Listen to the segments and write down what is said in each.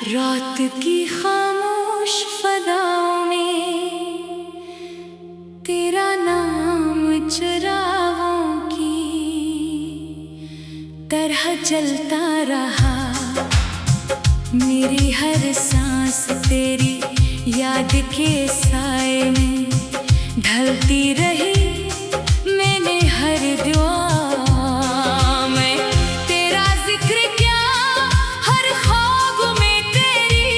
रात की खामोश फदाओं में तेरा नाम चुरावों की तरह चलता रहा। मेरी हर सांस तेरी याद के साए में ढलती रही। मैंने हर दुआ में तेरा जिक्र किया, हर ख्वाब में तेरी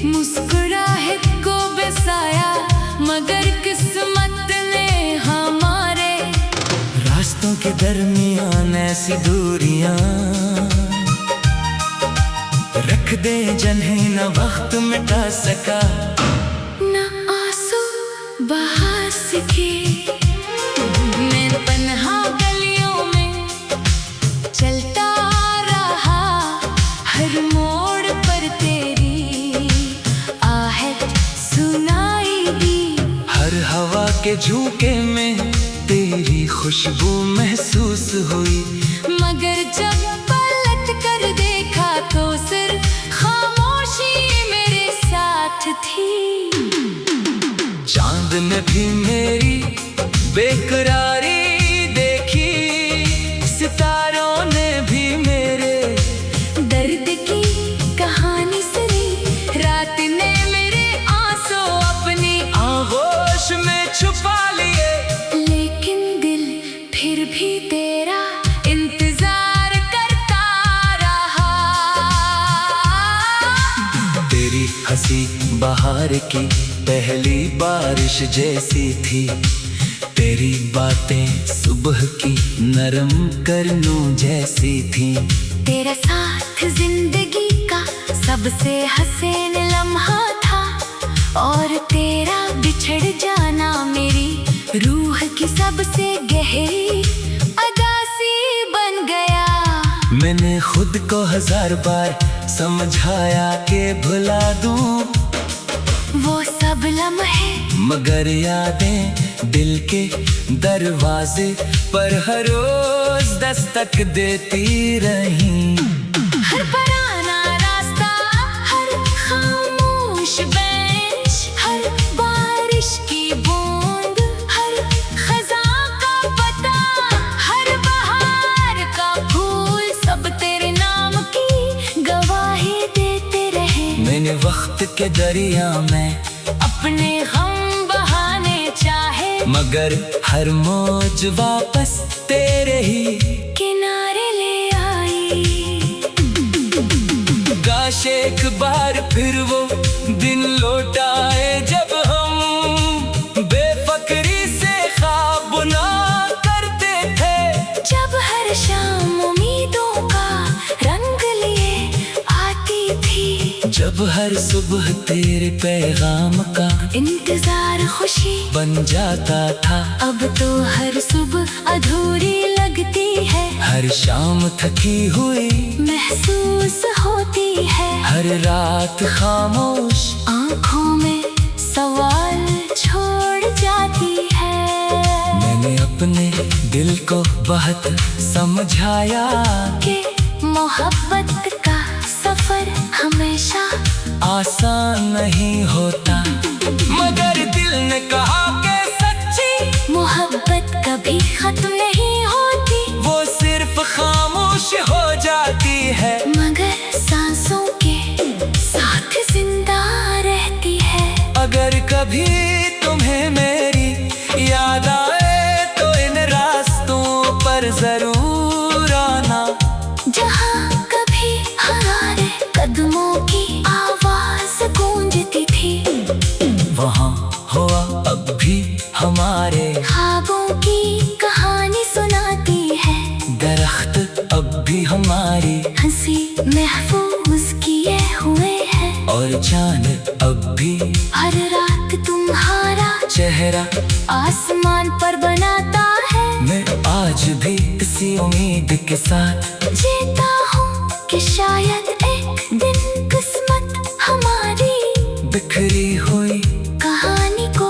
मुस्कुराहट को बसाया। मगर किस्मत ने हमारे रास्तों के दरमियान ऐसी दूरियां रख दे जिन्हें न वक्त मिटा सका, न आंसू बहा सके। मैं पन्हा गलियों में चलता रहा, हर मोड़ पर तेरी आहट सुनाई दी। हर हवा के झोंके में तेरी खुशबू महसूस हुई। मगर जब पलट कर देखा तो सिर्फ खामोशी मेरे साथ थी। चांद ने भी मेरी बेकरारी देखी, सितारों ने भी मेरे दर्द की कहानी सुनी। रात ने मेरे आंसू अपनी आगोश में छुपा लिए, लेकिन दिल फिर भी तेरा इंतजार करता रहा। तेरी हंसी बहार की पहली बारिश जैसी थी। तेरी बातें सुबह की नरम करनों जैसी थी। तेरा साथ जिंदगी का सबसे हसीन लम्हा था, और तेरा बिछड़ जाना मेरी रूह की सबसे गहरी अदासी बन गया। मैंने खुद को 1000 बार समझाया कि भुला दूं वो सब लम्हे, मगर यादें दिल के दरवाजे पर हर रोज दस्तक देती रहीं। हर पुराना रास्ता, हर खामोश बेंच, हर बारिश की बूंद, हर खज़ां का पता, हर बहार का फूल, सब तेरे नाम की गवाही देते रहे। मैंने वक्त के दरिया में अपने गम बहाने चाहे, मगर हर मौज वापस तेरे ही किनारे ले आई। काश एक बार फिर वो दिन लौट आए, जब हम बेफिक्री से ख्वाब बुना करते थे। जब हर शाम उम्मीदों का रंग लिए आती थी, जब हर सुबह तेरे पैगाम का इंतजार खुशी बन जाता था। अब तो हर सुबह अधूरी लगती है, हर शाम थकी हुई महसूस होती है। हर रात खामोश आँखों में सवाल छोड़ जाती है। मैंने अपने दिल को बहुत समझाया कि मोहब्बत का सफर हमेशा आसान नहीं होता, मगर दिल ने कहा कि सच्ची मोहब्बत कभी खत्म नहीं होती। वो सिर्फ खामोश हो जाती है, मगर सांसों के साथ जिंदा रहती है। अगर कभी तुम्हें मेरी याद आए तो इन रास्तों पर जरूर आना, जहाँ कभी हमारे कदमों की आवाज गूंजती थी। वहाँ हुआ अब भी हमारे ख्वाबों की कहानी सुनाती है। दरख्त अब भी हमारी हंसी महफूज किए हुए है, और चांद अब भी हर रात तुम्हारा चेहरा आसमान पर बनाता है। मैं आज भी इसी उम्मीद के साथ जीता हूँ कि शायद एक दिन किस्मत हमारी बिखरी हुई कहानी को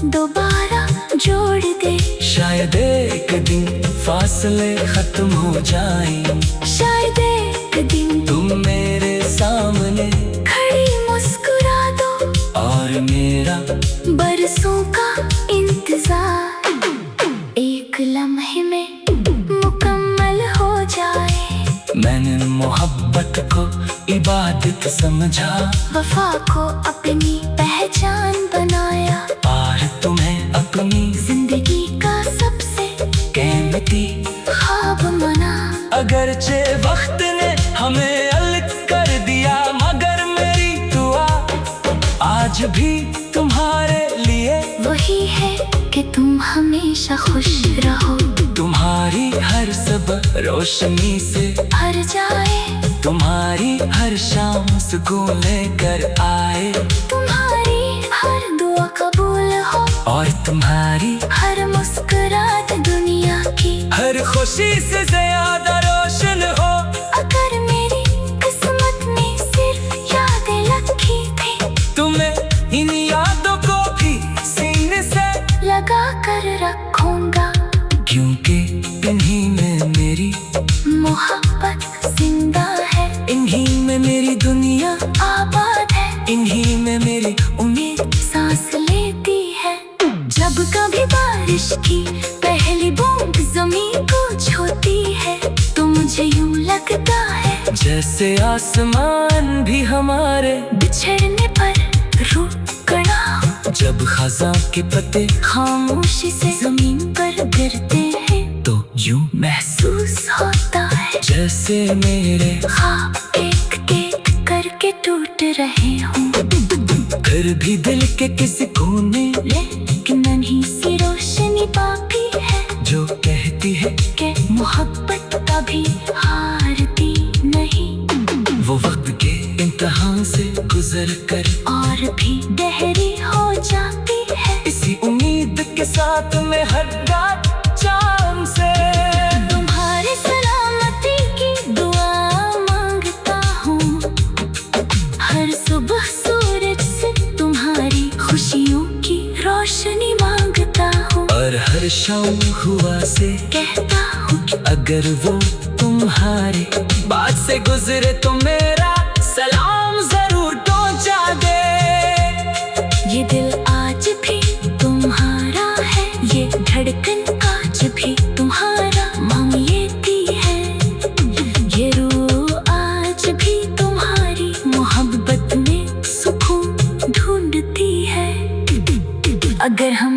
दोबारा जोड़ दे। शायद एक दिन फासले खत्म हो जाएं, शायद एक दिन तुम मेरे सामने खड़ी मुस्कुरा दो और मेरा बरसों का इंतजार एक लम्हे में मुकम्मल हो जाए। मैंने मोहब्बत को इबादत समझा, वफा को अपनी पहचान बनाया और तुम्हें अपनी जिंदगी का सबसे कीमती ख्वाब मना। अगरचे वक्त ने हमें अलग कर दिया, मगर मेरी दुआ आज भी तुम्हारे लिए वही है कि तुम हमेशा खुश रहो, तुम्हारी हर सुबह रोशनी से भर जाए, तुम्हारी हर शाम सुकून लेकर आए, तुम्हारी हर दुआ कबूल हो और तुम्हारी हर मुस्कुराहट दुनिया की हर खुशी से ज्यादा रोशन हो। अगर मेरी किस्मत में सिर्फ यादें लिखी थी, तुम्हें इन यादों को भी सीने से लगा कर रखूंगा, क्योंकि इन्हीं में मेरी मोहब्बत जिंदा है, इन्हीं में मेरी दुनिया आबाद है, इन्हीं में मेरी उम्मीद सांस लेती है। जब कभी बारिश की पहली बूंद जमीन को छूती है, तो मुझे यूं लगता है जैसे आसमान भी हमारे बिछड़ने पर रुक गया हो। जब खज़ां के पत्ते खामोशी से जमीन पर गिरते हैं, तो यूं महसूस महसूस होता है जैसे मेरे ख्वाब एक एक करके टूट रहे हों। फिर भी दिल के किसी कोने लेकिन नन्ही सी रोशनी बाकी है, जो कहती है कि मोहब्बत कभी हारती नहीं। वो वक्त के इम्तिहान से गुजर कर और भी गहरी हो जाती है, इसी उम्मीद के साथ मैं हर रात चांद से तुम्हारी सलामती की दुआ मांगता हूँ। हर सुबह सूरज से तुम्हारी खुशियों की रोशनी मांगता हूँ, और हर शाम हुआ से कहता हूँ कि अगर वो तुम्हारे बात से गुजरे तो मेरा सलाम जरूर पहुंचा दे। ये दिल आज भी तुम्हारा है, ये धड़कन आज भी तुम्हारा मांग लेती है, ये रूह आज भी तुम्हारी मोहब्बत में सुकून ढूंढती है। अगर हम